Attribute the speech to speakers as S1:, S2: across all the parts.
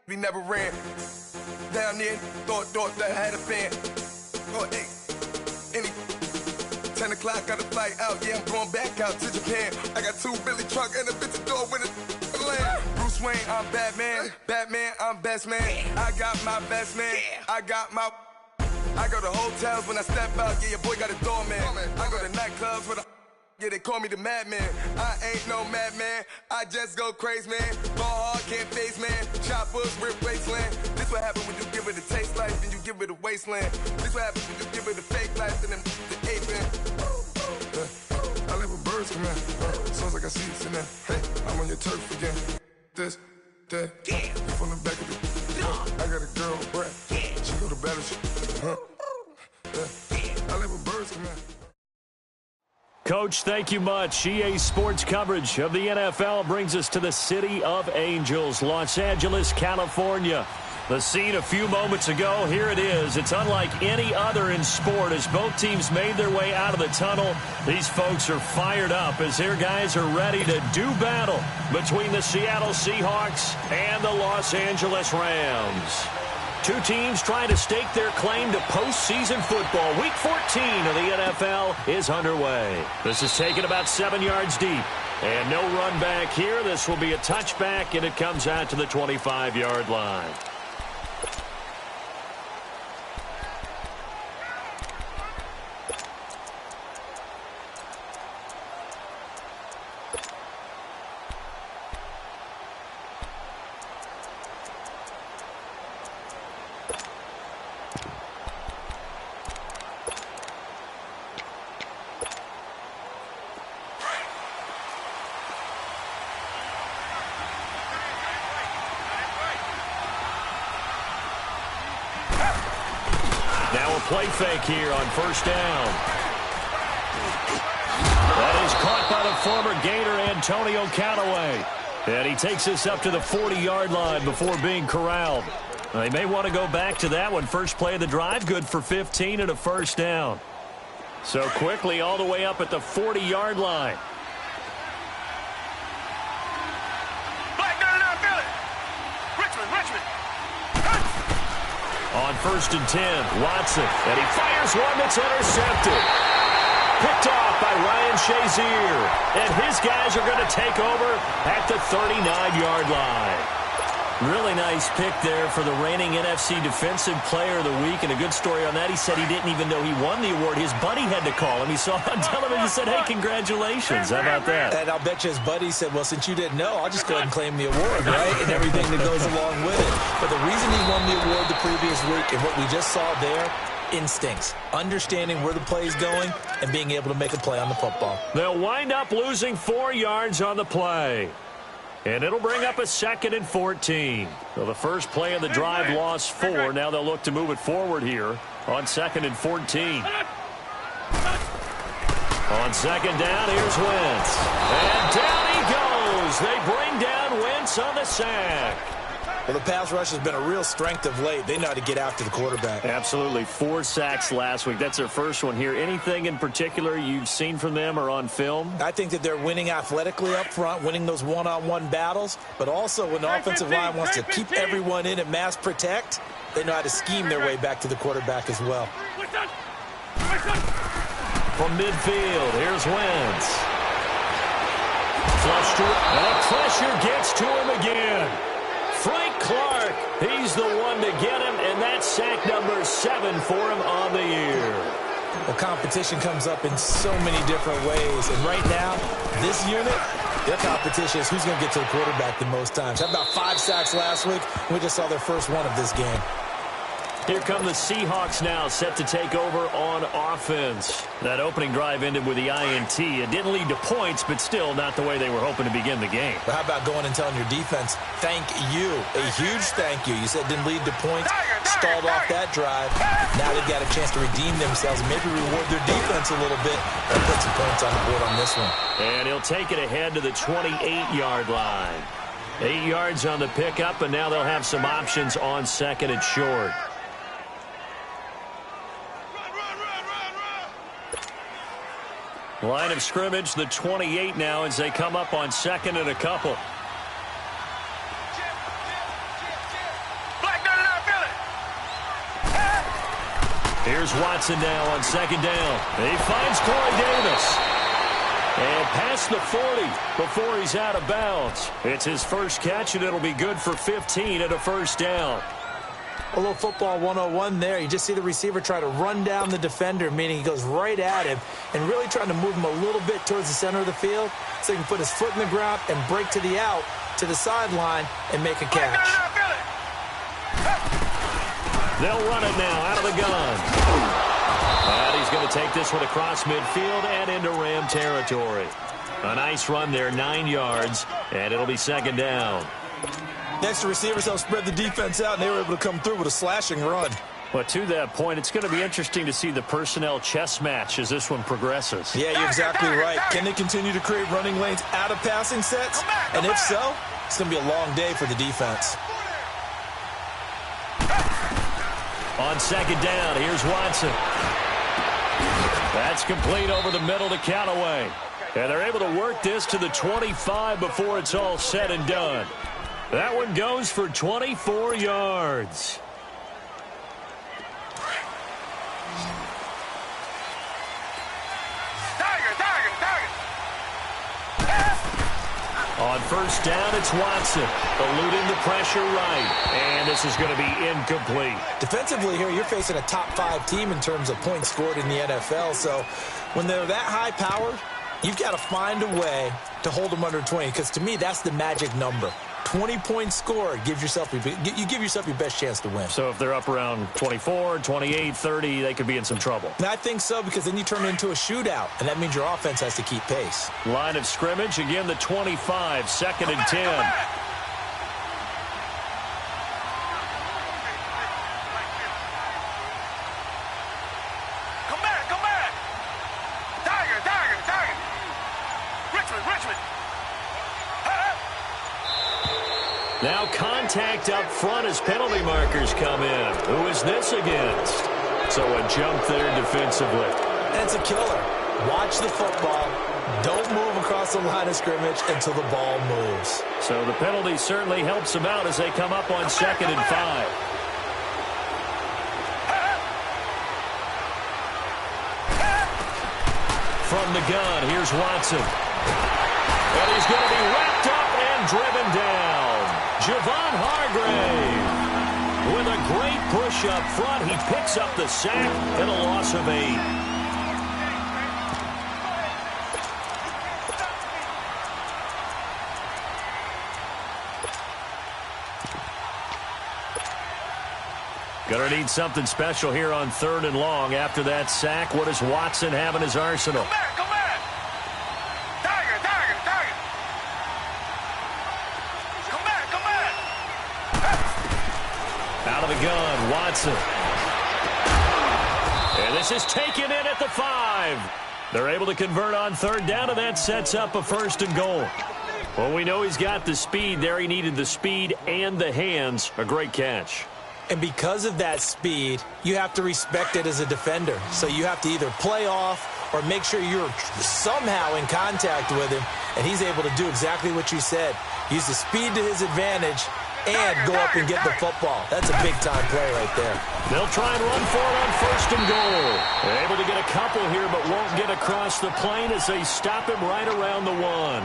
S1: We never ran. Down there, thought that I had a fan. Oh, hey, 10 o'clock, got a flight out. Yeah, I'm going back out to Japan. I got 2 Billy truck and a bitch door with a land. Bruce Wayne, I'm Batman. Batman, I'm best man. I got my best man. I go to hotels when I step out. Yeah, your boy got a doorman. I go to nightclubs with a... Yeah, they call me the madman. I ain't no madman. I just go crazy, man. Ball hard, can't face, man. Choppers, rip wasteland. This what happens when you give it a taste life and you give it a wasteland. This what happens when you give it a fake life and then the ape in. I live with birds come in. Sounds like I see it in there. Hey, I'm on your turf again. This, that. You from the back of the... I got a girl, Brad. She go to battle. I live with birds come in.
S2: Coach, thank you much. EA Sports coverage of the NFL brings us to the City of Angels, Los Angeles, California. The scene a few moments ago, here it is. It's unlike any other in sport as both teams made their way out of the tunnel. These folks are fired up as their guys are ready to do battle between the Seattle Seahawks and the Los Angeles Rams. Two teams trying to stake their claim to postseason football. Week 14 of the NFL is underway. This is taken about 7 yards deep. And no run back here. This will be a touchback, and it comes out to the 25-yard line. Play fake here on first down. That is caught by the former Gator Antonio Callaway. And he takes us up to the 40-yard line before being corralled. They may want to go back to that one. First play of the drive, good for 15 and a first down. So quickly all the way up at the 40-yard line. On first and 10, Watson, and he fires one that's intercepted. Picked off by Ryan Shazier, and his guys are going to take over at the 39-yard line. Really nice pick there for the reigning NFC Defensive Player of the Week, and a good story on that. He said he didn't even know he won the award. His buddy had to call him. He saw it on television and said, hey, congratulations. How about that?
S3: And I'll bet you his buddy said, well, since you didn't know, I'll just go ahead and claim the award, right? And everything that goes along with it. But the reason he won the award the previous week and what we just saw there, instincts, understanding where the play is going and being able to make a play on the football.
S2: They'll wind up losing 4 yards on the play. And it'll bring up a 2nd and 14. So the first play of the drive lost 4. Now they'll look to move it forward here on 2nd and 14. On second down, here's Wentz. And down he goes. They bring down Wentz on the sack.
S3: Well, the pass rush has been a real strength of late. They know how to get after the quarterback.
S2: Absolutely. 4 sacks last week. That's their first one here. Anything in particular you've seen from them or on film?
S3: I think that they're winning athletically up front, winning those one-on-one battles, but also when the offensive line wants to keep everyone in and mass protect, they know how to scheme their way back to the quarterback as well.
S2: From midfield, here's Wentz. Flushed to it, and the pressure gets to him again. Frank Clark, he's the one to get him, and that's sack number 7 for him on the year.
S3: Well, competition comes up in so many different ways, and right now, this unit, their competition is who's going to get to the quarterback the most times. How about 5 sacks last week? We just saw their first one of this game.
S2: Here come the Seahawks now, set to take over on offense. That opening drive ended with the INT. It didn't lead to points, but still not the way they were hoping to begin the game.
S3: But how about going and telling your defense, thank you, a huge thank you. You said it didn't lead to points, stalled off that drive. Now they've got a chance to redeem themselves, maybe reward their defense a little bit, and put some points on the board on this one.
S2: And he'll take it ahead to the 28-yard line. 8 yards on the pickup, and now they'll have some options on second and short. Line of scrimmage, the 28 now as they come up on second and a couple. Here's Watson now on second down. He finds Corey Davis. And past the 40 before he's out of bounds. It's his first catch, and it'll be good for 15 and a first down.
S3: A little football 101 there. You just see the receiver try to run down the defender, meaning he goes right at him and really trying to move him a little bit towards the center of the field so he can put his foot in the ground and break to the out, to the sideline, and make a catch.
S2: They'll run it now out of the gun. And he's going to take this one across midfield and into Ram territory. A nice run there, 9 yards, and it'll be second down.
S3: Next, the receivers help spread the defense out, and they were able to come through with a slashing run.
S2: But to that point, it's going to be interesting to see the personnel chess match as this one progresses.
S3: Yeah, you're exactly right. Can they continue to create running lanes out of passing sets? And if so, it's going to be a long day for the defense.
S2: On second down, here's Watson. That's complete over the middle to Callaway. And they're able to work this to the 25 before it's all said and done. That one goes for 24 yards. On first down, it's Watson. Eluding the pressure right. And this is going to be incomplete.
S3: Defensively here, you're facing a top 5 team in terms of points scored in the NFL. So when they're that high powered, you've got to find a way to hold them under 20. Because to me, that's the magic number. 20 points scored, you give yourself your best chance to win.
S2: So if they're up around 24, 28, 30, they could be in some trouble.
S3: And I think so, because then you turn it into a shootout, and that means your offense has to keep pace.
S2: Line of scrimmage, again the 25, second and 10.
S1: Come back. Tiger. Richmond.
S2: Now contact up front as penalty markers come in. Who is this against? So a jump there defensively.
S3: And it's a killer. Watch the football. Don't move across the line of scrimmage until the ball moves.
S2: So the penalty certainly helps them out as they come up on second and 5. From the gun, here's Watson. And he's going to be wrapped up and driven down. Javon Hargrave with a great push up front. He picks up the sack and a loss of 8. Gonna need something special here on 3rd and long. After that sack, what does Watson have in his arsenal?
S1: Come back. Tiger. Come back.
S2: Out of the gun, Watson. And this is taken in at the 5. They're able to convert on 3rd down, and that sets up a 1st and goal. Well, we know he's got the speed there. He needed the speed and the hands. A great catch.
S3: And because of that speed, you have to respect it as a defender. So you have to either play off or make sure you're somehow in contact with him, and he's able to do exactly what you said. Use the speed to his advantage and go up and get the football. That's a big-time play right there.
S2: They'll try and run for it on 1st and goal. They're able to get a couple here, but won't get across the plane as they stop him right around the 1.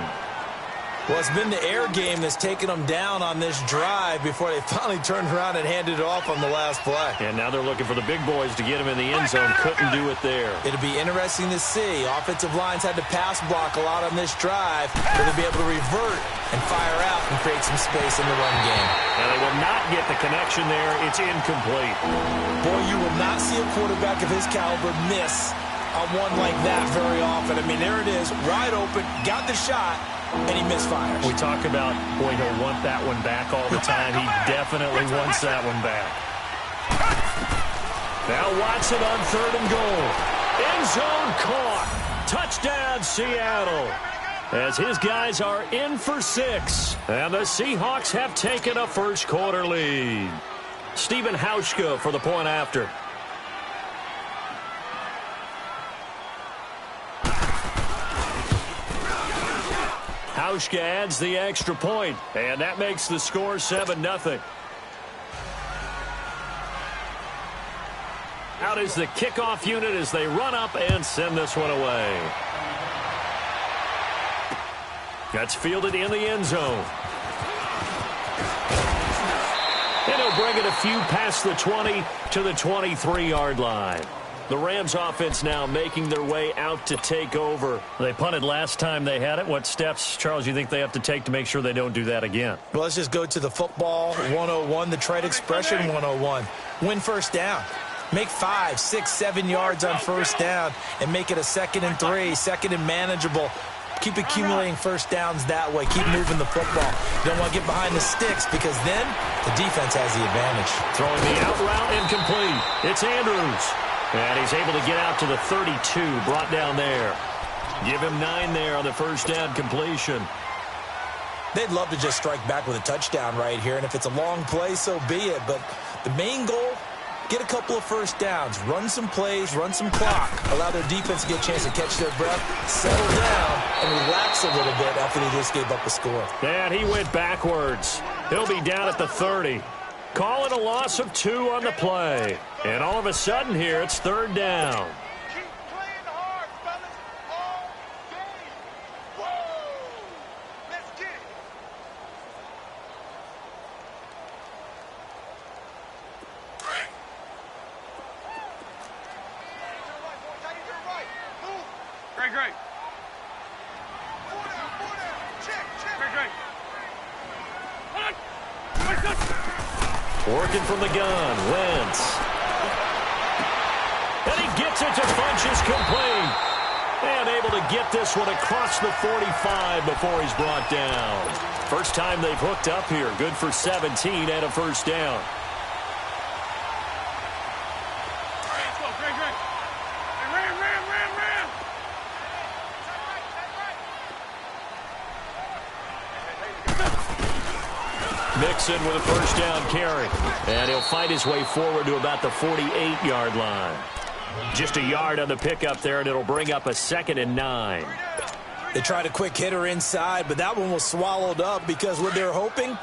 S3: Well, it's been the air game that's taken them down on this drive before they finally turned around and handed it off on the last play.
S2: And now they're looking for the big boys to get him in the end zone. Couldn't do it there.
S3: It'll be interesting to see. Offensive lines had to pass block a lot on this drive, but they'll be able to revert and fire out and create some space in the run game.
S2: And they will not get the connection there. It's incomplete.
S3: Boy, you will not see a quarterback of his caliber miss on one like that very often. I mean, there it is, wide open, got the shot, and he misfires.
S2: We talk about, boy, he'll want that one back all the time. He definitely wants that one back. Now Watson on 3rd and goal. End zone caught. Touchdown, Seattle. As his guys are in for 6. And the Seahawks have taken a first quarter lead. Stephen Hauschka for the point after. Hauschka adds the extra point, and that makes the score 7-0. Out is the kickoff unit as they run up and send this one away. That's fielded in the end zone. And he'll bring it a few past the 20 to the 23-yard line. The Rams offense now making their way out to take over. They punted last time they had it. What steps, Charles, you think they have to take to make sure they don't do that again?
S3: Well, let's just go to the football 101, the trade expression 101. Win first down. Make 5, 6, 7 yards on first down and make it a 2nd and 3, 2nd and manageable. Keep accumulating first downs that way. Keep moving the football. You don't want to get behind the sticks because then the defense has the advantage.
S2: Throwing the out route incomplete. It's Andrews. And he's able to get out to the 32, brought down there. Give him 9 there on the first down completion.
S3: They'd love to just strike back with a touchdown right here, and if it's a long play, so be it. But the main goal, get a couple of first downs, run some plays, run some clock, allow their defense to get a chance to catch their breath, settle down, and relax a little bit after they just gave up a score.
S2: And he went backwards. He'll be down at the 30. Call it a loss of 2 on the play. And all of a sudden here, it's 3rd down.
S4: Keep playing hard, fellas, all game. Whoa! Let's get it. Great, great. Four down. Check. Great.
S2: Working from the gun, Wentz. And he gets it to Funchess complete. And able to get this one across the 45 before he's brought down. First time they've hooked up here. Good for 17 and a first down.
S4: Let's go, great. Ram.
S2: Mixon with a first down carry. And he'll fight his way forward to about the 48-yard line. Just a yard on the pickup there, and it'll bring up a 2nd and 9.
S3: They tried a quick hitter inside, but that one was swallowed up because what they're hoping,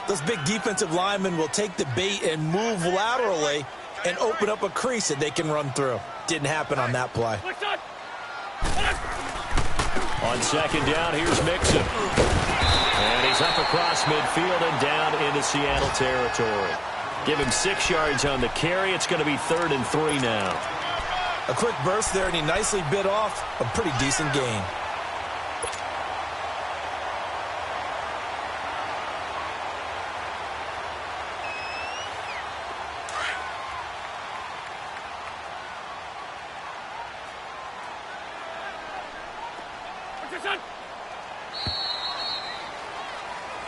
S3: those big defensive linemen will take the bait and move laterally and open up a crease that they can run through. Didn't happen on that play.
S2: On 2nd down, here's Mixon. And he's up across midfield and down into Seattle territory. Give him 6 yards on the carry. It's going to be 3rd and 3 now.
S3: A quick burst there, and he nicely bit off a pretty decent gain.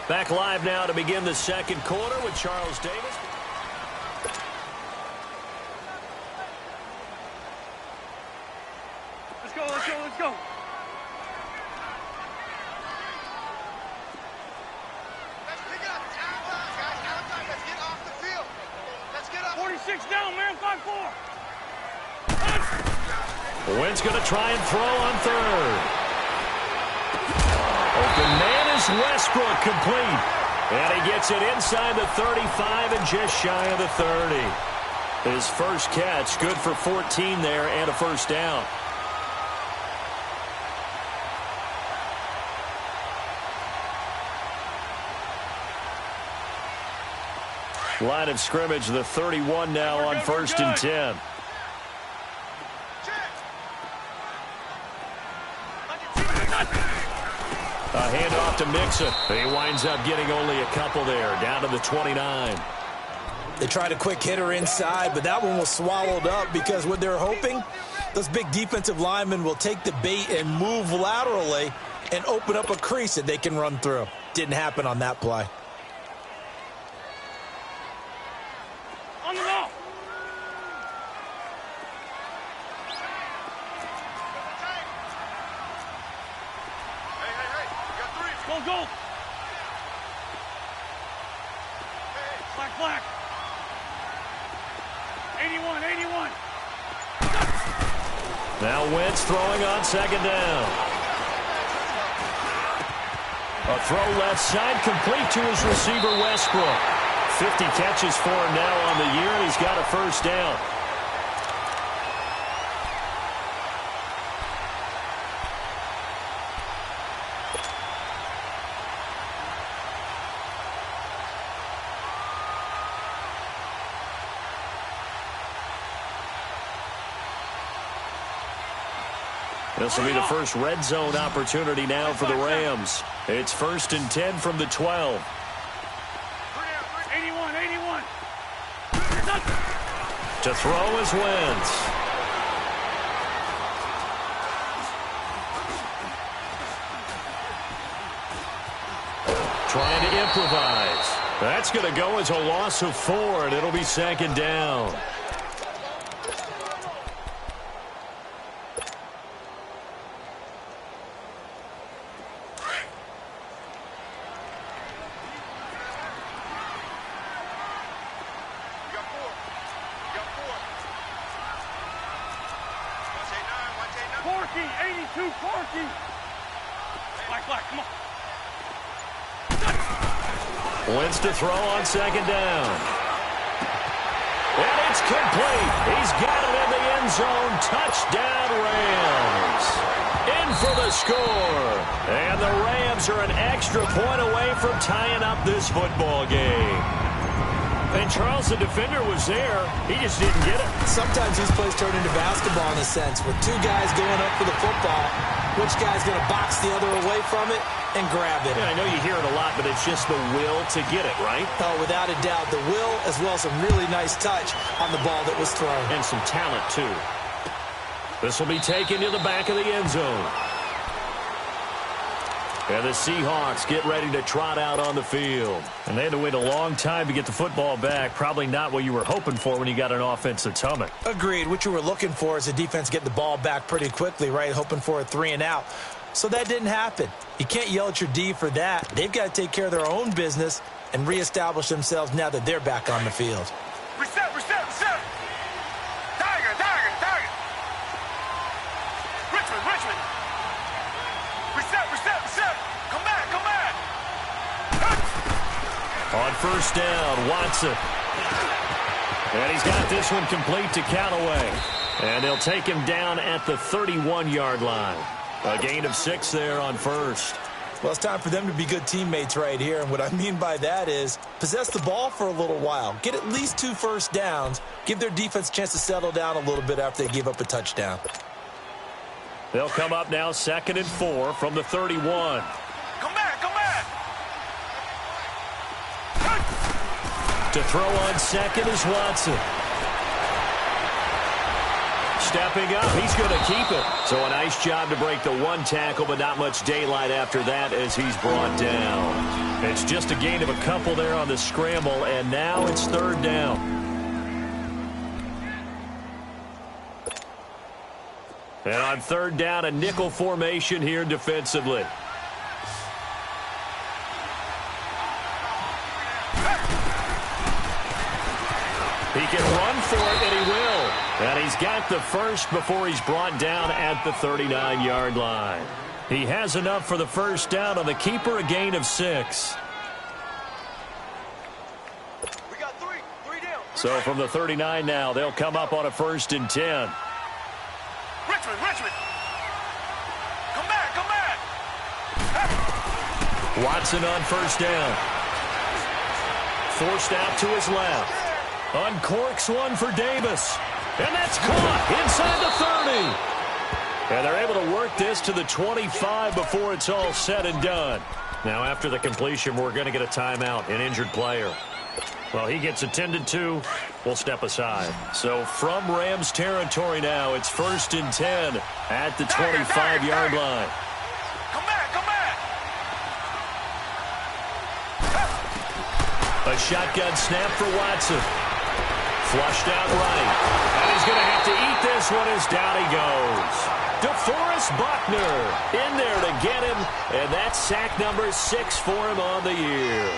S2: Back live now to begin the 2nd quarter with Charles Davis.
S4: Let's go. Let's pick it up. It's out of time, guys. Out of time. Let's get off the field. Let's get up. 46 down, man. 5-4.
S2: Wentz going to try and throw on 3rd. Open man is Westbrook, complete. And he gets it inside the 35 and just shy of the 30. His first catch, good for 14 there and a first down. Line of scrimmage, the 31 now on 1st and 10. A handoff to Mixon. He winds up getting only a couple there, down to the 29.
S3: They tried a quick hitter inside, but that one was swallowed up because what they're hoping, those big defensive linemen will take the bait and move laterally and open up a crease that they can run through. Didn't happen on that play.
S4: On the ball. Hey. You got 3. Go. Black. 81.
S2: Now Wentz throwing on 2nd down. A throw left side, complete to his receiver, Westbrook. 50 catches for him now on the year, and he's got a first down. This will be the first red zone opportunity now for the Rams. It's 1st and 10 from the 12.
S4: 81.
S2: To throw is Wentz. Trying to improvise. That's going to go as a loss of 4, and it'll be 2nd down. Wentz to throw on 2nd down. And it's complete. He's got it in the end zone. Touchdown, Rams. In for the score. And the Rams are an extra point away from tying up this football game. And Charles, the defender, was there. He just didn't get it.
S3: Sometimes these plays turn into basketball in a sense. With two guys going up for the football, which guy's going to box the other away from it and grab it?
S2: Yeah, I know you hear it a lot, but it's just the will to get it, right?
S3: Oh, without a doubt. The will as well as some really nice touch on the ball that was thrown.
S2: And some talent, too. This will be taken to the back of the end zone. And the Seahawks get ready to trot out on the field. And they had to wait a long time to get the football back. Probably not what you were hoping for when you got an offense that's humming.
S3: Agreed. What you were looking for is the defense getting the ball back pretty quickly, right? Hoping for a 3 and out. So that didn't happen. You can't yell at your D for that. They've got to take care of their own business and reestablish themselves now that they're back on the field.
S4: Reset. Tiger. Richmond. Reset. Come back.
S2: On 1st down, Watson. And he's got this one complete to Callaway. And they'll take him down at the 31-yard line. A gain of 6 there on 1st.
S3: Well, it's time for them to be good teammates right here. And what I mean by that is possess the ball for a little while. Get at least 2 first downs. Give their defense a chance to settle down a little bit after they give up a touchdown.
S2: They'll come up now 2nd and 4 from the 31.
S4: Come back.
S2: To throw on 2nd is Watson. Stepping up, he's going to keep it. So a nice job to break the 1 tackle, but not much daylight after that as he's brought down. It's just a gain of a couple there on the scramble, and now it's 3rd down. And on 3rd down, a nickel formation here defensively. He can run for it, and he will. And he's got the first before he's brought down at the 39-yard line. He has enough for the 1st down on the keeper, a gain of 6.
S4: We got 3 down.
S2: So from the 39 now, they'll come up on a 1st and 10.
S4: Richmond. Come back.
S2: Watson on 1st down. Forced out to his left. Uncorks one for Davis. And that's caught inside the 30. And they're able to work this to the 25 before it's all said and done. Now after the completion, we're going to get a timeout, an injured player. Well, he gets attended to. We'll step aside. So from Rams territory now, it's 1st and 10 at the 25-yard line.
S4: Come back.
S2: A shotgun snap for Watson. Flushed out right. And he's going to have to eat this one as down he goes. DeForest Buckner in there to get him. And that's sack number 6 for him on the year.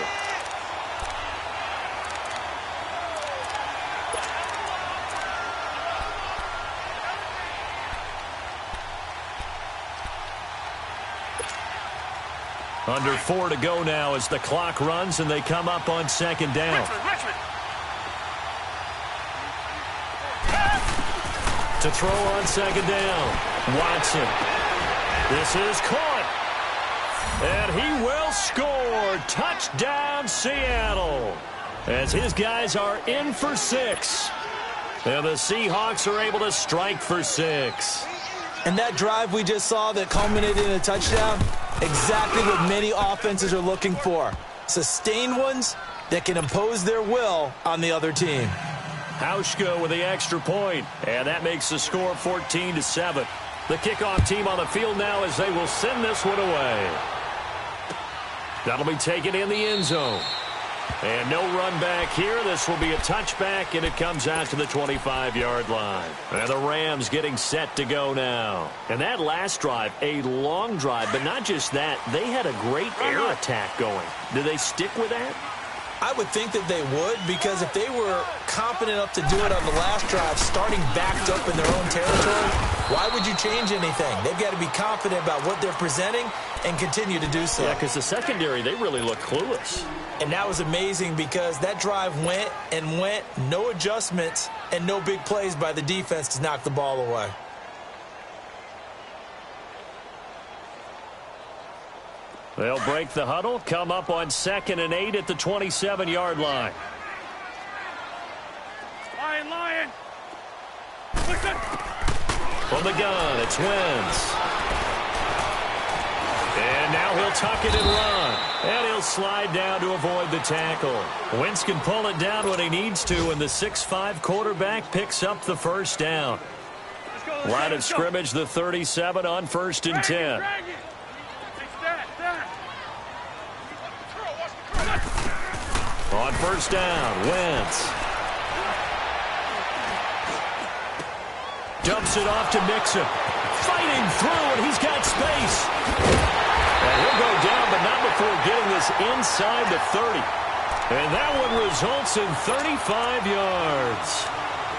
S2: Under 4 to go now as the clock runs and they come up on 2nd down.
S4: Richmond.
S2: To throw on 2nd down. Watson. This is caught. And he will score. Touchdown, Seattle. As his guys are in for 6. And the Seahawks are able to strike for 6.
S3: And that drive we just saw that culminated in a touchdown, exactly what many offenses are looking for. Sustained ones that can impose their will on the other team.
S2: Hauschka with the extra point, and that makes the score 14-7. The kickoff team on the field now as they will send this one away. That'll be taken in the end zone. And no run back here. This will be a touchback, and it comes out to the 25-yard line. And the Rams getting set to go now. And that last drive, a long drive, but not just that. They had a great air attack going. Do they stick with that?
S3: I would think that they would, because if they were confident enough to do it on the last drive, starting backed up in their own territory, why would you change anything? They've got to be confident about what they're presenting and continue to do so.
S2: Yeah, because the secondary, they really look clueless.
S3: And that was amazing because that drive went and went, no adjustments, and no big plays by the defense to knock the ball away.
S2: They'll break the huddle, come up on 2nd and 8 at the 27-yard line.
S4: Lion.
S2: From the gun, it's Wentz. And now he'll tuck it and run. And he'll slide down to avoid the tackle. Wentz can pull it down when he needs to, and the 6'5" quarterback picks up the first down. Line of scrimmage, the 37 on 1st and 10. On 1st down, Wentz. Dumps it off to Mixon. Fighting through, and he's got space. And he'll go down, but not before getting this inside the 30. And that one results in 35 yards.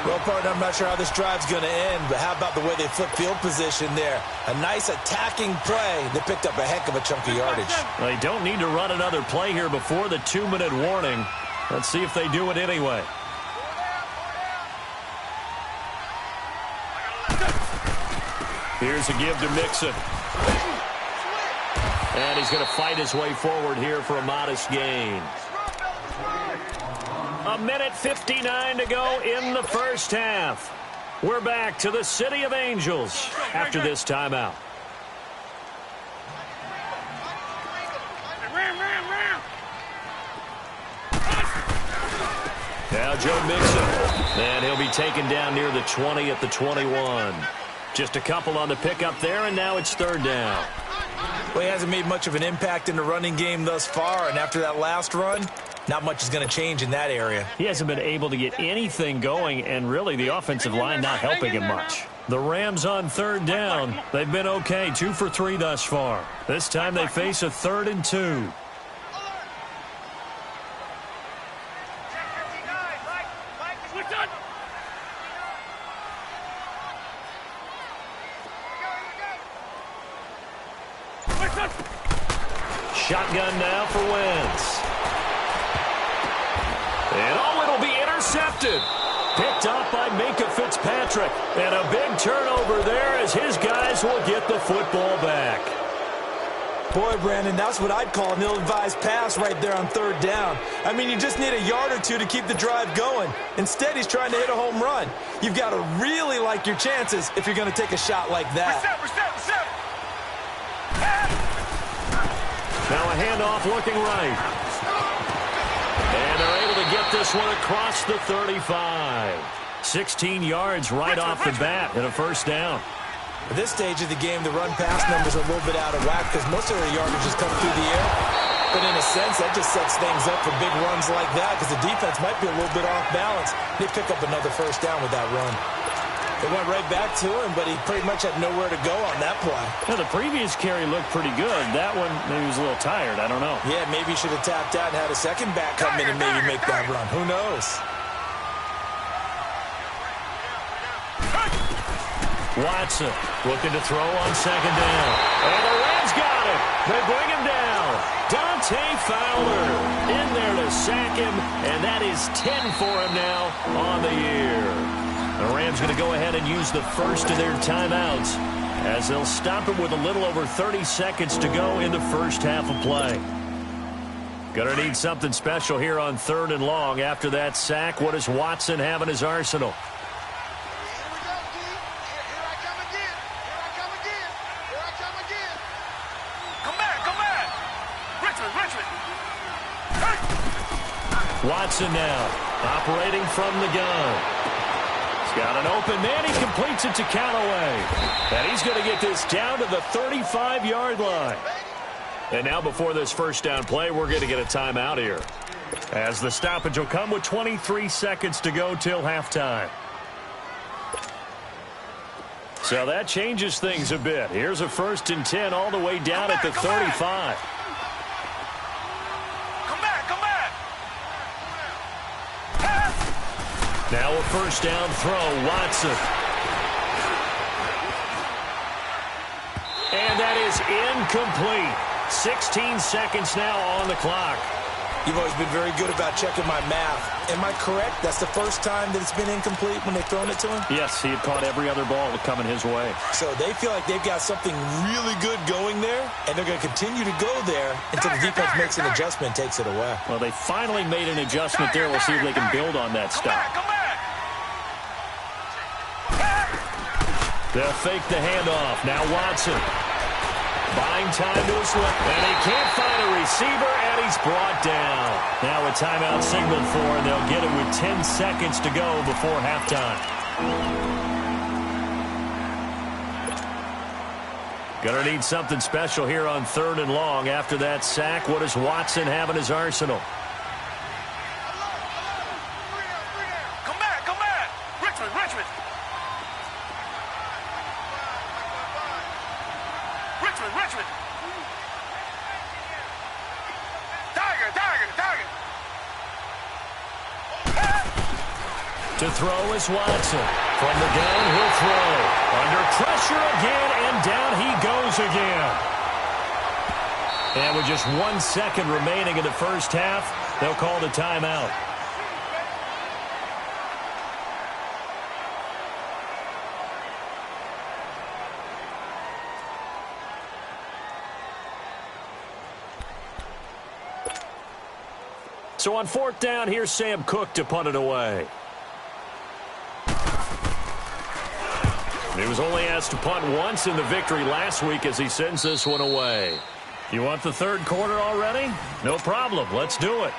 S3: Well, partner, I'm not sure how this drive's going to end, but how about the way they flip field position there? A nice attacking play that picked up a heck of a chunk of yardage.
S2: They don't need to run another play here before the 2-minute warning. Let's see if they do it anyway. Here's a give to Mixon. And he's going to fight his way forward here for a modest gain. 1:59 to go in the first half. We're back to the City of Angels after this timeout. Now Joe Mixon. And he'll be taken down near the 20 at the 21. Just a couple on the pickup there, and now it's 3rd down.
S3: Well, he hasn't made much of an impact in the running game thus far, and after that last run, not much is going to change in that area.
S2: He hasn't been able to get anything going, and really the offensive line not helping him much. The Rams on 3rd down. They've been okay, 2 for 3 thus far. This time they face a 3rd and 2. Shotgun now for Wentz. And it'll be intercepted. Picked up by Minkah Fitzpatrick. And a big turnover there as his guys will get the football back.
S3: Boy, Brandon, that's what I'd call an ill-advised pass right there on 3rd down. I mean, you just need a yard or two to keep the drive going. Instead, he's trying to hit a home run. You've got to really like your chances if you're going to take a shot like that.
S4: Reset.
S2: Now a handoff looking right. And they're able to get this one across the 35. 16 yards right off the bat and a 1st down.
S3: At this stage of the game, the run-pass numbers are a little bit out of whack because most of their yardage has come through the air. But in a sense, that just sets things up for big runs like that because the defense might be a little bit off balance. They pick up another 1st down with that run. They went right back to him, but he pretty much had nowhere to go on that play.
S2: Well, the previous carry looked pretty good. That one, maybe he was a little tired. I don't know.
S3: Yeah, maybe he should have tapped out and had a second back come in and maybe make that run. Who knows?
S2: Watson looking to throw on 2nd down. And the Rams got him. They bring him down. Dante Fowler in there to sack him, and that is 10 for him now on the year. The Rams going to go ahead and use the first of their timeouts as they'll stop it with a little over 30 seconds to go in the first half of play. Going to need something special here on 3rd and long after that sack. What does Watson have in his arsenal? Watson now, operating from the gun. He's got an open man. He completes it to Callaway. And he's going to get this down to the 35-yard line. And now before this first down play, we're going to get a timeout here, as the stoppage will come with 23 seconds to go till halftime. So that changes things a bit. Here's a 1st and 10 all the way down at the 35. Now a first down throw, Watson. And that is incomplete. 16 seconds now on the clock.
S3: You've always been very good about checking my math. Am I correct? That's the first time that it's been incomplete when they've thrown it to him?
S2: Yes, he had caught every other ball coming his way.
S3: So they feel like they've got something really good going there, and they're going to continue to go there until the defense makes an adjustment and takes it away.
S2: Well, they finally made an adjustment there. We'll see if they can build on that stop. They'll fake the handoff. Now Watson. Buying time to his left. And he can't find a receiver, and he's brought down. Now a timeout signaled for, and they'll get it with 10 seconds to go before halftime. Gonna need something special here on 3rd and long. After that sack, what does Watson have in his arsenal? To throw is Watson. From the gun, he'll throw. Under pressure again, and down he goes again. And with just 1 second remaining in the first half, they'll call the timeout. So on 4th down, here's Sam Cook to punt it away. He was only asked to punt once in the victory last week as he sends this one away. You want the 3rd quarter already? No problem. Let's do it.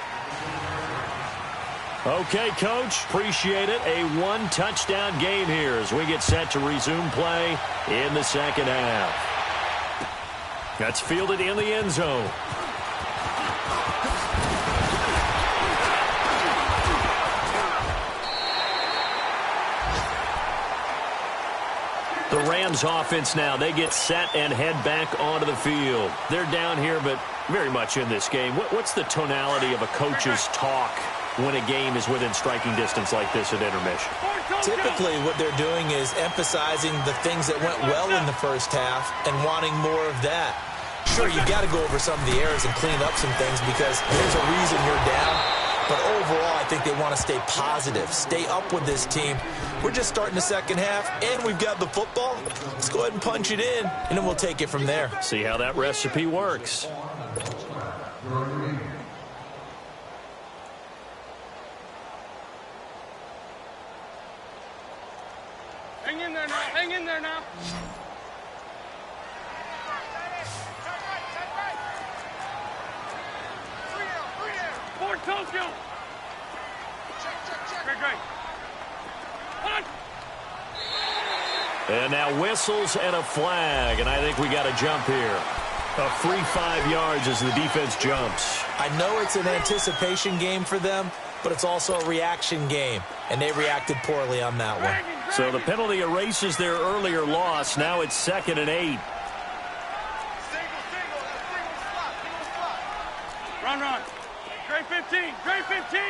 S2: Okay, Coach. Appreciate it. A 1-touchdown game here as we get set to resume play in the 2nd half. That's fielded in the end zone. The Rams offense now, they get set and head back onto the field. They're down here, but very much in this game. What's the tonality of a coach's talk when a game is within striking distance like this at intermission?
S3: Typically, what they're doing is emphasizing the things that went well in the first half and wanting more of that. Sure, you've got to go over some of the errors and clean up some things because there's a reason you're down. But overall, I think they want to stay positive, stay up with this team. We're just starting the 2nd half, and we've got the football. Let's go ahead and punch it in, and then we'll take it from there.
S2: See how that recipe works.
S4: Hang in there now. Hang in there now. Tokyo. Great.
S2: And now whistles and a flag, and I think we got a jump here. A free 5 yards as the defense jumps.
S3: I know it's an anticipation game for them, but it's also a reaction game, and they reacted poorly on that one.
S2: So the penalty erases their earlier loss. Now it's 2nd and 8.
S4: Run. Great 15. Great 15.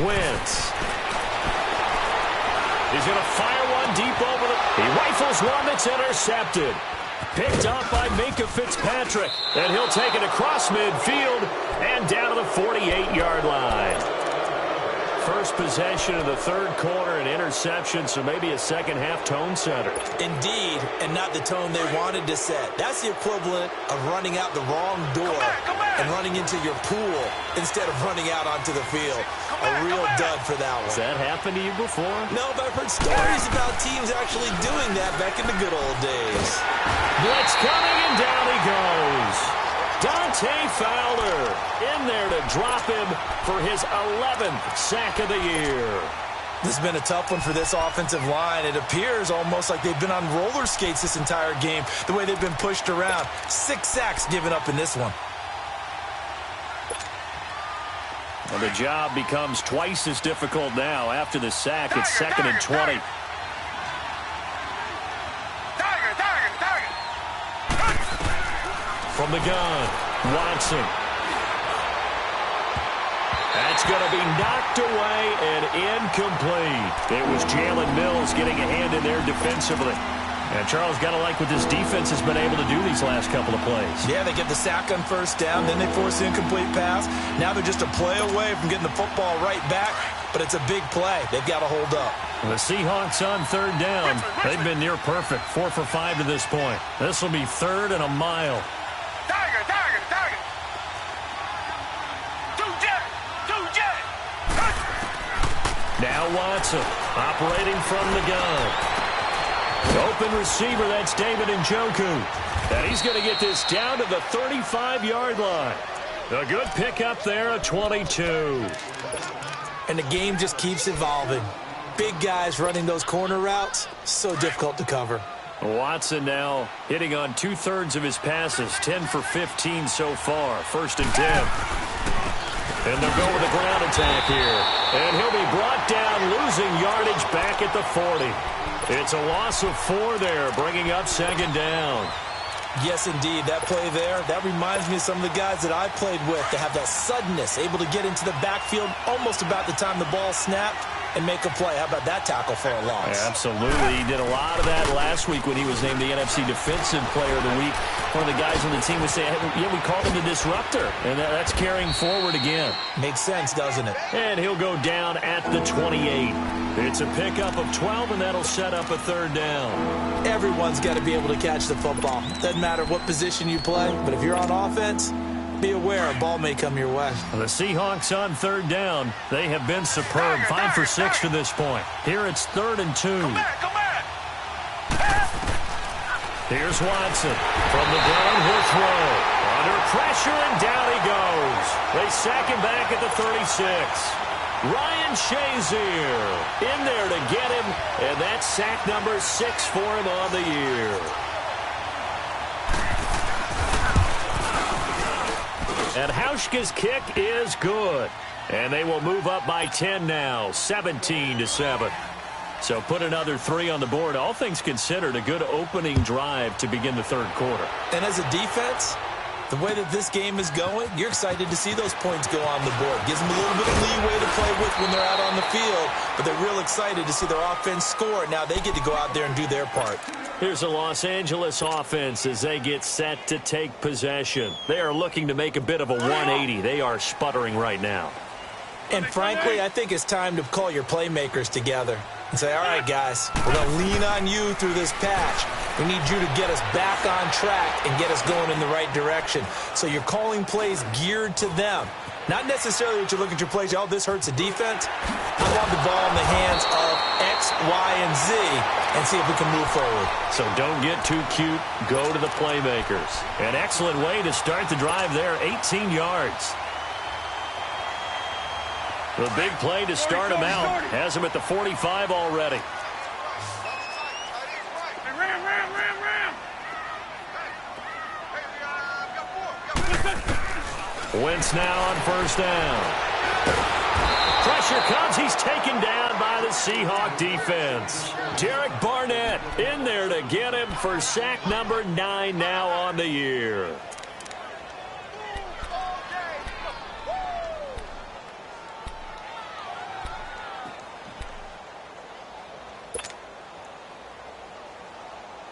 S2: Wentz. He's going to fire one deep over the... He rifles one that's intercepted. Picked up by Minkah Fitzpatrick. And he'll take it across midfield and down to the 48-yard line. first possession of the third quarter, an interception, so maybe a second-half tone setter.
S3: Indeed, and not the tone they wanted to set. That's the equivalent of running out the wrong door and running into your pool instead of running out onto the field. A real dud for that one.
S2: Has that happened to you before?
S3: No, but I've heard stories about teams actually doing that back in the good old days.
S2: Blitz coming, and down he goes. Dante Fowler in there to drop him for his 11th sack of the year.
S3: This has been a tough one for this offensive line. It appears almost like they've been on roller skates this entire game, the way they've been pushed around. 6 sacks given up in this one.
S2: And the job becomes twice as difficult now. After the sack, it's 2nd and 20. From the gun, Watson. That's going to be knocked away and incomplete. It was Jalen Mills getting a hand in there defensively. And Charles, got to like what this defense has been able to do these last couple of plays.
S3: Yeah, they get the sack on first down, then they force the incomplete pass. Now they're just a play away from getting the football right back, but it's a big play. They've got to hold up.
S2: The Seahawks on third down. They've been near perfect, 4 for 5 to this point. This will be 3rd and a mile. Now Watson operating from the gun. Open receiver, that's David Njoku. And he's going to get this down to the 35-yard line. A good pickup there at 22.
S3: And the game just keeps evolving. Big guys running those corner routes, so difficult to cover.
S2: Watson now hitting on 2/3 of his passes, 10 for 15 so far. 1st and 10. And they'll go with a ground attack here. And he'll be brought down, losing yardage back at the 40. It's a loss of 4 there, bringing up 2nd down.
S3: Yes, indeed. That play there, that reminds me of some of the guys that I played with to have that suddenness, able to get into the backfield almost about the time the ball snapped and make a play. How about that tackle for a loss?
S2: Absolutely. He did a lot of that last week when he was named the NFC Defensive Player of the Week. One of the guys on the team would say, hey, yeah, we called him the disruptor. And that's carrying forward again.
S3: Makes sense, doesn't it?
S2: And he'll go down at the 28. It's a pickup of 12, and that'll set up a 3rd down.
S3: Everyone's got to be able to catch the football. Doesn't matter what position you play, but if you're on offense, be aware a ball may come your way.
S2: The Seahawks on 3rd down. They have been superb. 5 for 6 to this point. Here it's 3rd and 2.
S4: Come back.
S2: Here's Watson. From the gun, he'll throw. Under pressure, and down he goes. They sack him back at the 36. Ryan Shazier in there to get him, and that's sack number 6 for him on the year. And Hauschka's kick is good. And they will move up by 10 now, 17-7. So put another 3 on the board. All things considered, a good opening drive to begin the 3rd quarter.
S3: And as a defense, the way that this game is going, you're excited to see those points go on the board. Gives them a little bit of leeway to play with when they're out on the field, but they're real excited to see their offense score. Now they get to go out there and do their part.
S2: Here's a Los Angeles offense as they get set to take possession. They are looking to make a bit of a 180. They are sputtering right now.
S3: And frankly, I think it's time to call your playmakers together and say, all right, guys, we're going to lean on you through this patch. We need you to get us back on track and get us going in the right direction. So you're calling plays geared to them. Not necessarily that you look at your plays, oh, this hurts the defense. I want the ball in the hands of X, Y, and Z and see if we can move forward.
S2: So don't get too cute. Go to the playmakers. An excellent way to start the drive there, 18 yards. The big play to start him out. Has him at the 45 already. Wentz now on 1st down. Pressure comes. He's taken down by the Seahawk defense. Derek Barnett in there to get him for sack number 9 now on the year.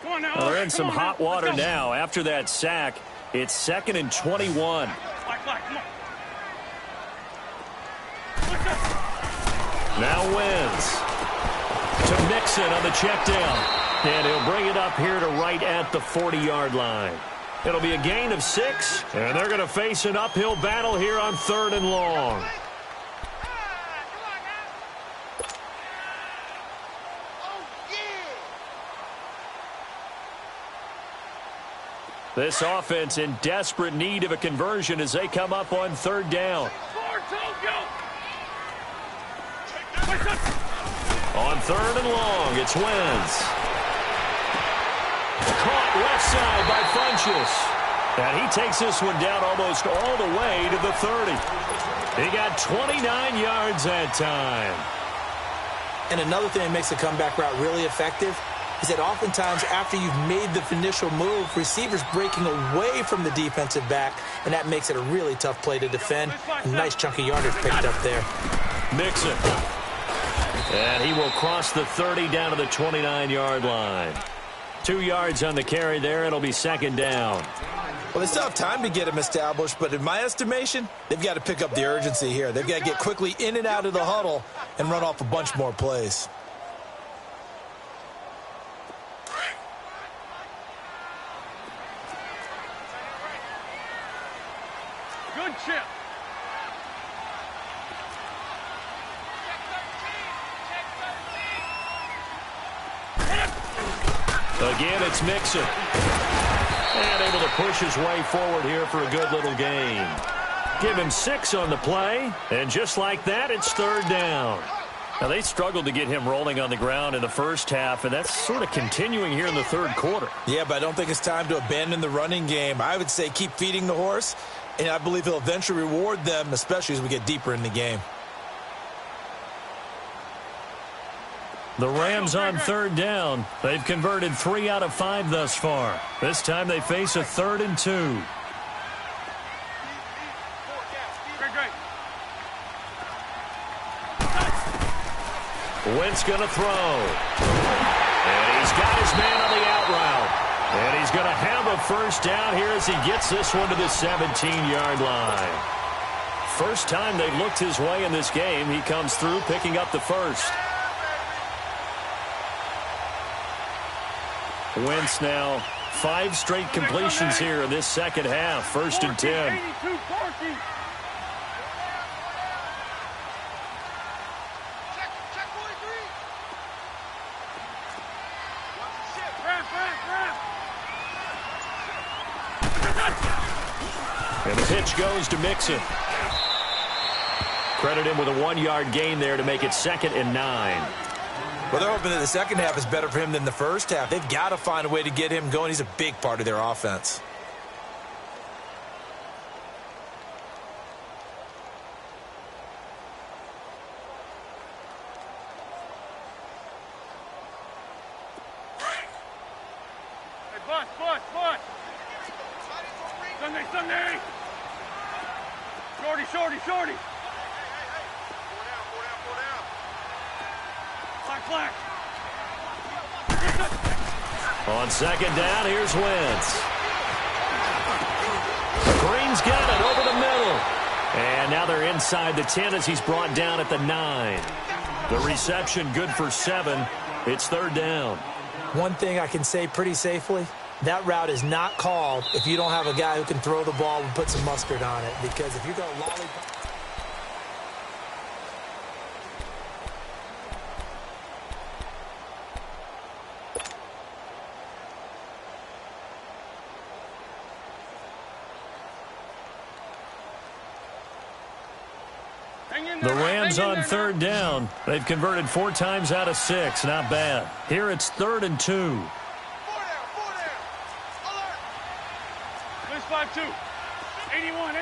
S2: Well, they're in some hot water now. After that sack, it's 2nd and 21. Now Wentz to Mixon on the check down. And he'll bring it up here to right at the 40-yard line. It'll be a gain of 6, and they're going to face an uphill battle here on 3rd and long. This offense in desperate need of a conversion as they come up on 3rd down. On 3rd and long, it's Wentz. Caught left side by Funchess. And he takes this one down almost all the way to the 30. He got 29 yards that time.
S3: And another thing that makes the comeback route really effective is that oftentimes after you've made the initial move, receivers breaking away from the defensive back, and that makes it a really tough play to defend. A nice chunk of yardage picked up there.
S2: Mixon. And he will cross the 30 down to the 29-yard line. 2 yards on the carry there. It'll be 2nd down.
S3: Well, they still have time to get him established, but in my estimation, they've got to pick up the urgency here. They've got to get quickly in and out of the huddle and run off a bunch more plays.
S4: Good chip.
S2: Again, it's Mixon. And able to push his way forward here for a good little gain. Give him 6 on the play, and just like that, it's 3rd down. Now, they struggled to get him rolling on the ground in the first half, and that's sort of continuing here in the 3rd quarter.
S3: Yeah, but I don't think it's time to abandon the running game. I would say keep feeding the horse, and I believe he'll eventually reward them, especially as we get deeper in the game.
S2: The Rams on 3rd down. They've converted 3 out of 5 thus far. This time they face a 3rd and 2. Wentz going to throw. And he's got his man on the out route. And he's going to have a 1st down here as he gets this one to the 17-yard line. First time they've looked his way in this game. He comes through picking up the 1st. Wentz now 5 straight completions here in this 2nd half. 1st and 10. And the pitch goes to Mixon. Credit him with a 1-yard gain there to make it 2nd and 9.
S3: Well, they're hoping that the 2nd half is better for him than the 1st half. They've got to find a way to get him going. He's a big part of their offense.
S4: Hey, Bus. Sunday. Shorty. Flag.
S2: On 2nd down, here's Wentz. Green's got it over the middle. And now they're inside the 10 as he's brought down at the 9. The reception good for 7. It's 3rd down.
S3: One thing I can say pretty safely, that route is not called if you don't have a guy who can throw the ball and put some mustard on it. Because if you're going to lollipop...
S2: The Rams on 3rd down. They've converted 4 times out of 6. Not bad. Here it's 3rd and 2.
S4: 4 down. Alert. Please 5-2. 81.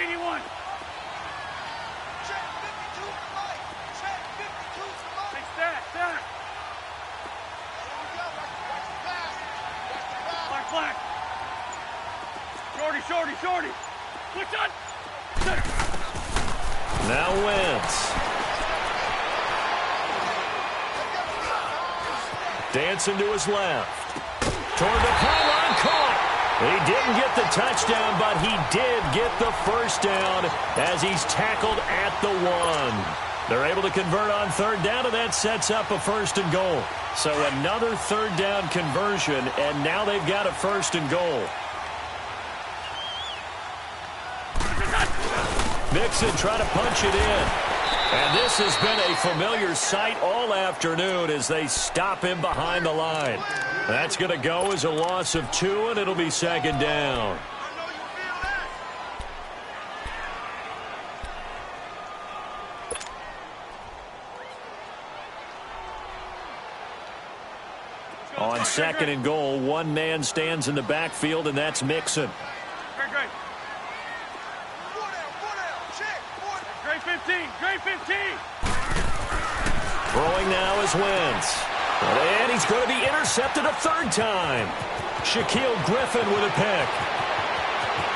S4: Check 52 to right. Check 52 to right. Hey, stack. Here we go. Watch the pass. Flag. Shorty. Switch on.
S2: Now Wentz. Dancing to his left. Toward the pylon, caught. He didn't get the touchdown, but he did get the 1st down as he's tackled at the 1. They're able to convert on third down, and that sets up a 1st and goal. So another third down conversion, and now they've got a 1st and goal. Mixon trying to punch it in. And this has been a familiar sight all afternoon as they stop him behind the line. That's going to go as a loss of 2, and it'll be 2nd down. On 2nd and goal, one man stands in the backfield, and that's Mixon.
S4: Great 15.
S2: Throwing now is Wentz. And he's going to be intercepted a 3rd time. Shaquille Griffin with a pick.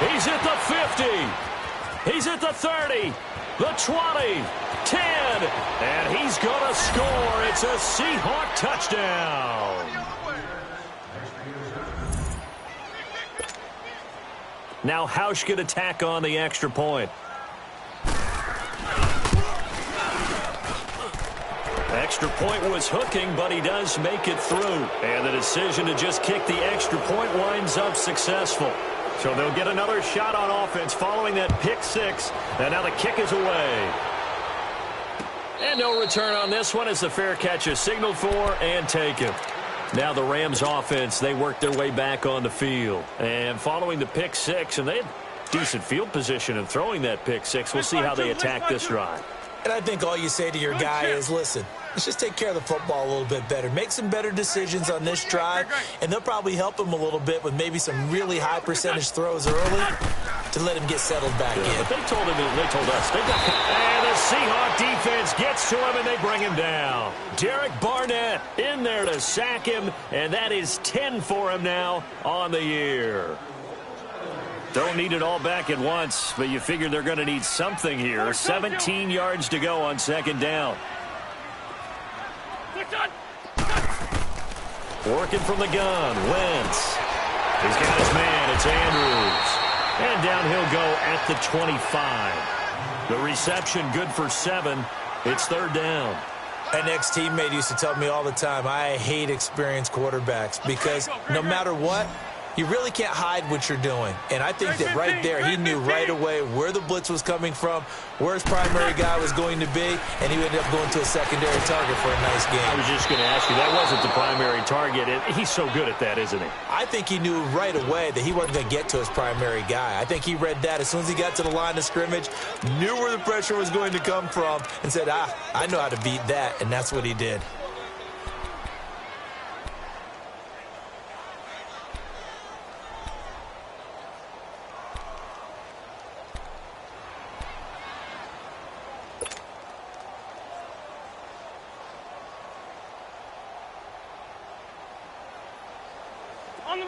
S2: He's at the 50. He's at the 30. The 20. 10. And he's going to score. It's a Seahawk touchdown. Now Hausch could attack on the extra point. Extra point was hooking, but he does make it through. And the decision to just kick the extra point winds up successful. So they'll get another shot on offense following that pick 6. And now the kick is away. And no return on this one as the fair catch is signaled for and taken. Now the Rams offense, they work their way back on the field. And following the pick 6, and they had decent field position in throwing that pick 6. We'll see how they attack this drive.
S3: And I think all you say to your guy is, listen, let's just take care of the football a little bit better. Make some better decisions on this drive, and they'll probably help him a little bit with maybe some really high percentage throws early to let him get settled back in.
S2: But they told us. And the Seahawk defense gets to him, and they bring him down. Derek Barnett in there to sack him, and that is 10 for him now on the year. Don't need it all back at once, but you figure they're going to need something here. 17 yards to go on 2nd down. Working from the gun, Wentz. He's got his man, it's Andrews. And down he'll go at the 25. The reception good for 7. It's 3rd down.
S3: An ex-teammate used to tell me all the time, I hate experienced quarterbacks because no matter what, you really can't hide what you're doing. And I think that right there, he knew right away where the blitz was coming from, where his primary guy was going to be, and he ended up going to a secondary target for a nice game.
S2: I was just going to ask you, that wasn't the primary target. He's so good at that, isn't he?
S3: I think he knew right away that he wasn't going to get to his primary guy. I think he read that as soon as he got to the line of scrimmage, knew where the pressure was going to come from, and said, I know how to beat that, and that's what he did.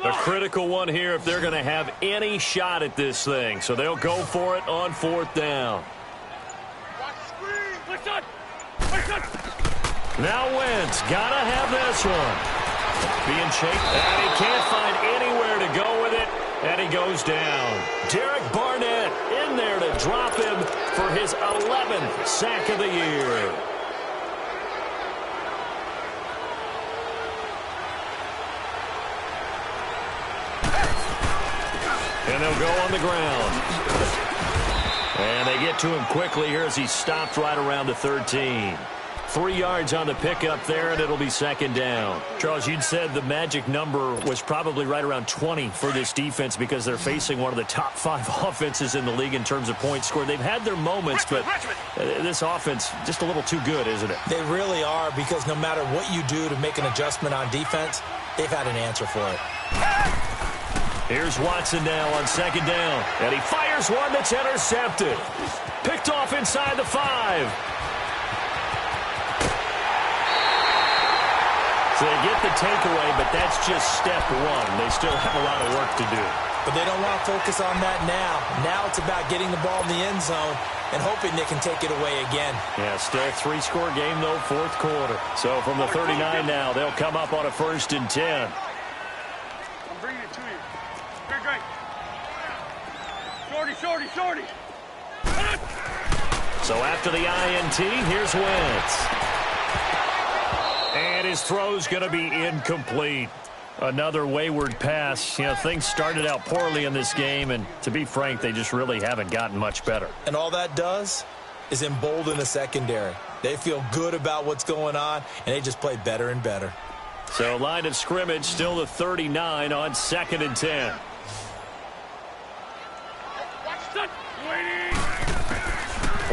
S2: A critical one here if they're going to have any shot at this thing. So they'll go for it on 4th down. Now Wentz, got to have this one. Being chased, and he can't find anywhere to go with it, and he goes down. Derek Barnett in there to drop him for his 11th sack of the year. And they'll go on the ground. And they get to him quickly here as he stopped right around the 13. 3 yards on the pickup there, and it'll be 2nd down. Charles, you'd said the magic number was probably right around 20 for this defense because they're facing one of the top 5 offenses in the league in terms of points scored. They've had their moments, but this offense just a little too good, isn't it?
S3: They really are, because no matter what you do to make an adjustment on defense, they've had an answer for it.
S2: Here's Watson now on 2nd down. And he fires one that's intercepted. Picked off inside the 5. So they get the takeaway, but that's just step 1. They still have a lot of work to do.
S3: But they don't want to focus on that now. Now it's about getting the ball in the end zone and hoping they can take it away again.
S2: Yeah, still 3-score game, though, 4th quarter. So from the 39 now, they'll come up on a 1st and 10.
S4: I'm bringing it to you. Great. Shorty.
S2: So after the INT, here's Wentz. And his throw's going to be incomplete. Another wayward pass. You know, things started out poorly in this game, and to be frank, they just really haven't gotten much better.
S3: And all that does is embolden the secondary. They feel good about what's going on, and they just play better and better.
S2: So line of scrimmage still the 39 on 2nd and 10.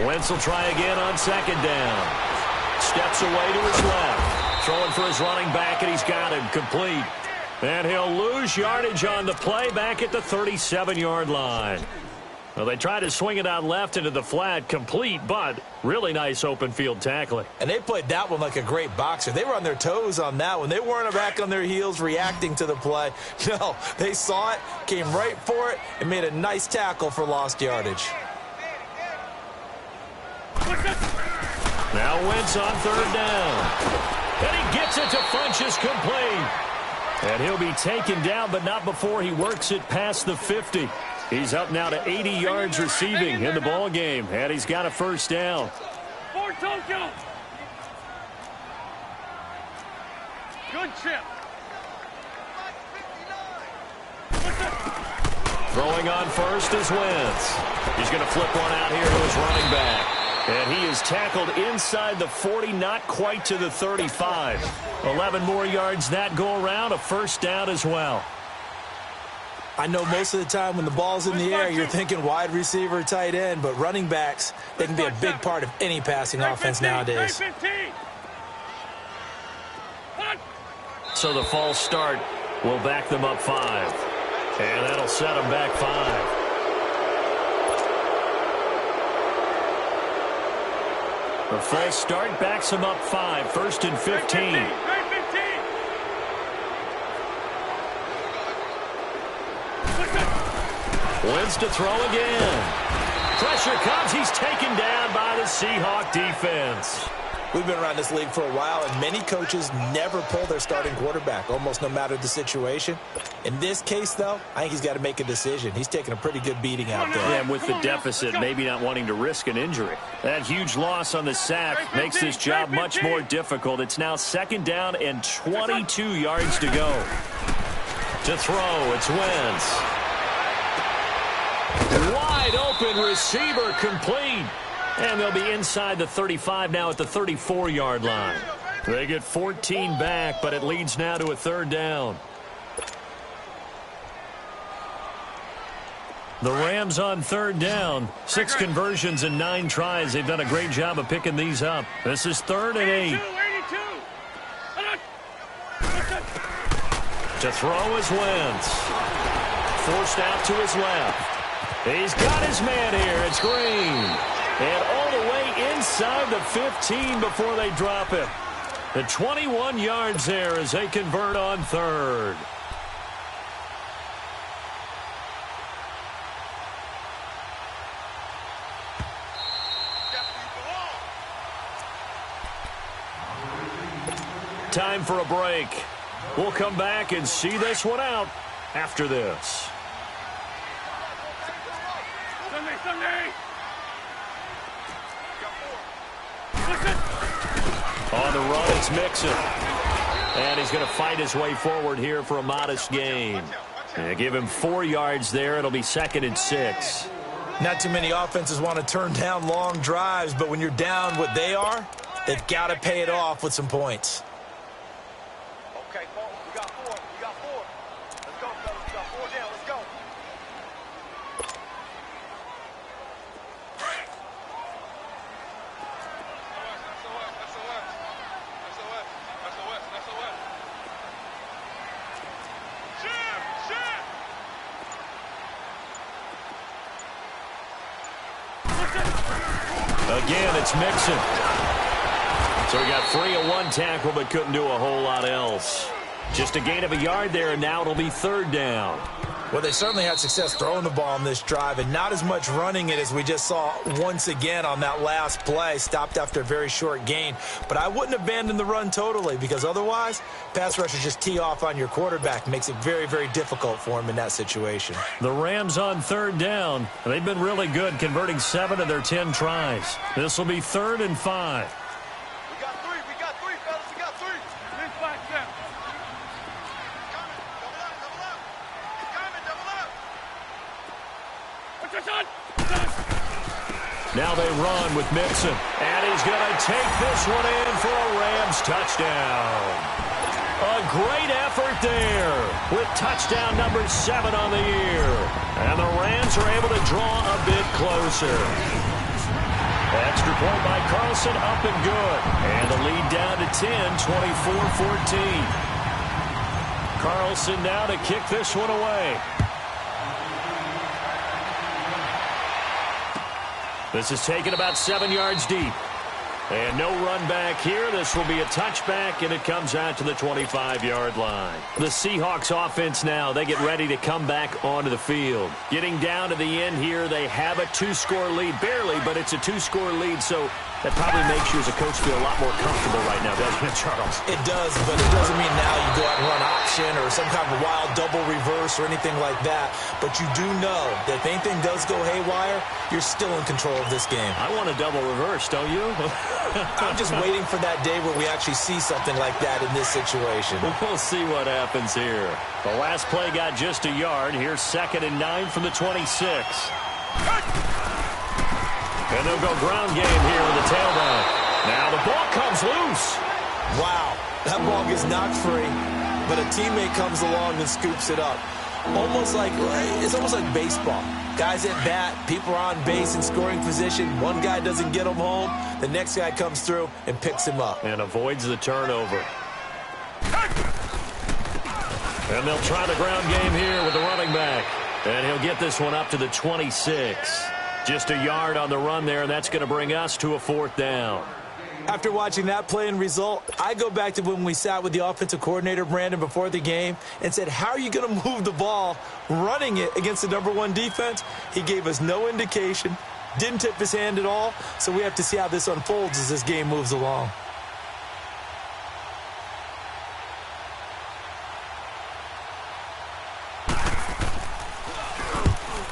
S2: Wentz will try again on 2nd down. Steps away to his left. Throwing for his running back, and he's got him complete. And he'll lose yardage on the play back at the 37-yard line. Well, they tried to swing it out left into the flat, complete, but really nice open field tackling.
S3: And they played that one like a great boxer. They were on their toes on that one. They weren't back on their heels reacting to the play. No, they saw it, came right for it, and made a nice tackle for lost yardage.
S2: Now Wentz on 3rd down. And he gets it to Funchess complete. And he'll be taken down, but not before he works it past the 50. He's up now to 80 yards receiving in the ball game, and he's got a 1st down.
S4: For Tokyo. Good chip.
S2: Throwing on 1st is Wentz. He's going to flip one out here to his running back. And he is tackled inside the 40, not quite to the 35. 11 more yards that go around, a 1st down as well.
S3: I know most of the time when the ball's in the air, you're thinking wide receiver, tight end, but running backs, they can be a big part of any passing offense nowadays.
S2: So the false start will back them up 5. And that'll set them back 5. The false start backs them up 5. 1st and 15. Wentz to throw again. Pressure comes. He's taken down by the Seahawk defense.
S3: We've been around this league for a while, and many coaches never pull their starting quarterback, almost no matter the situation. In this case, though, I think he's got to make a decision. He's taking a pretty good beating out there.
S2: Yeah, and with the deficit, maybe not wanting to risk an injury. That huge loss on the sack makes this job much more difficult. It's now 2nd down and 22 yards to go. To throw, it's Wentz. Wide open receiver complete. And they'll be inside the 35 now at the 34-yard line. They get 14 back, but it leads now to a 3rd down. The Rams on 3rd down. 6 conversions and 9 tries. They've done a great job of picking these up. This is 3rd and 8. To throw is Wentz. Forced out to his left. He's got his man here. It's Green. And all the way inside the 15 before they drop it. The 21 yards there as they convert on 3rd. Time for a break. We'll come back and see this one out after this. Sunday. On the run, it's Mixon. And he's going to fight his way forward here for a modest gain. And give him 4 yards there. It'll be 2nd and 6.
S3: Not too many offenses want to turn down long drives, but when you're down what they are, they've got to pay it off with some points.
S4: Okay, we got 4. We got 4. Let's go, fellas. We got 4 down. Let's go.
S2: Again, it's Mixon. So he got free of 1 tackle, but couldn't do a whole lot else. Just a gain of a yard there, and now it'll be 3rd down.
S3: Well, they certainly had success throwing the ball on this drive and not as much running it as we just saw once again on that last play. Stopped after a very short gain. But I wouldn't abandon the run totally because otherwise, pass rushers just tee off on your quarterback. Makes it very, very difficult for him in that situation.
S2: The Rams on third down. They've been really good, converting 7 of their 10 tries. This will be 3rd and 5.
S4: We got three, fellas. We got three. Let's back them.
S2: Now they run with Mixon. And he's going to take this one in for a Rams touchdown. A great effort there with touchdown number 7 on the year. And the Rams are able to draw a bit closer. Extra point by Carlson, up and good. And the lead down to 10, 24-14. Carlson now to kick this one away. This is taken about 7 yards deep. And no run back here. This will be a touchback, and it comes out to the 25-yard line. The Seahawks offense now, they get ready to come back onto the field. Getting down to the end here, they have a 2-score lead. Barely, but it's a 2-score lead, so that probably makes you as a coach feel a lot more comfortable right now, doesn't it, Charles?
S3: It does, but it doesn't mean now you go out and run option or some kind of wild double reverse or anything like that. But you do know that if anything does go haywire, you're still in control of this game.
S2: I want a double reverse, don't you?
S3: I'm just waiting for that day where we actually see something like that in this situation.
S2: We'll see what happens here. The last play got just a yard. Here's 2nd and 9 from the 26. And they'll go ground game here with the tailback. Now the ball comes loose.
S3: Wow, that ball gets knocked free, but a teammate comes along and scoops it up. It's almost like baseball. Guys at bat, people are on base in scoring position. One guy doesn't get him home. The next guy comes through and picks him up.
S2: And avoids the turnover. And they'll try the ground game here with the running back. And he'll get this one up to the 26. Just a yard on the run there, and that's going to bring us to a 4th down.
S3: After watching that play and result, I go back to when we sat with the offensive coordinator, Brandon, before the game and said, how are you going to move the ball running it against the #1 defense? He gave us no indication, didn't tip his hand at all, so we have to see how this unfolds as this game moves along.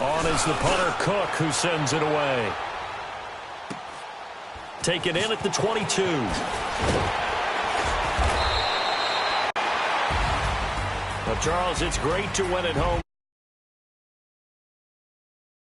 S2: On is the punter, Cook, who sends it away. Taken in at the 22. Well, Charles, it's great to win at home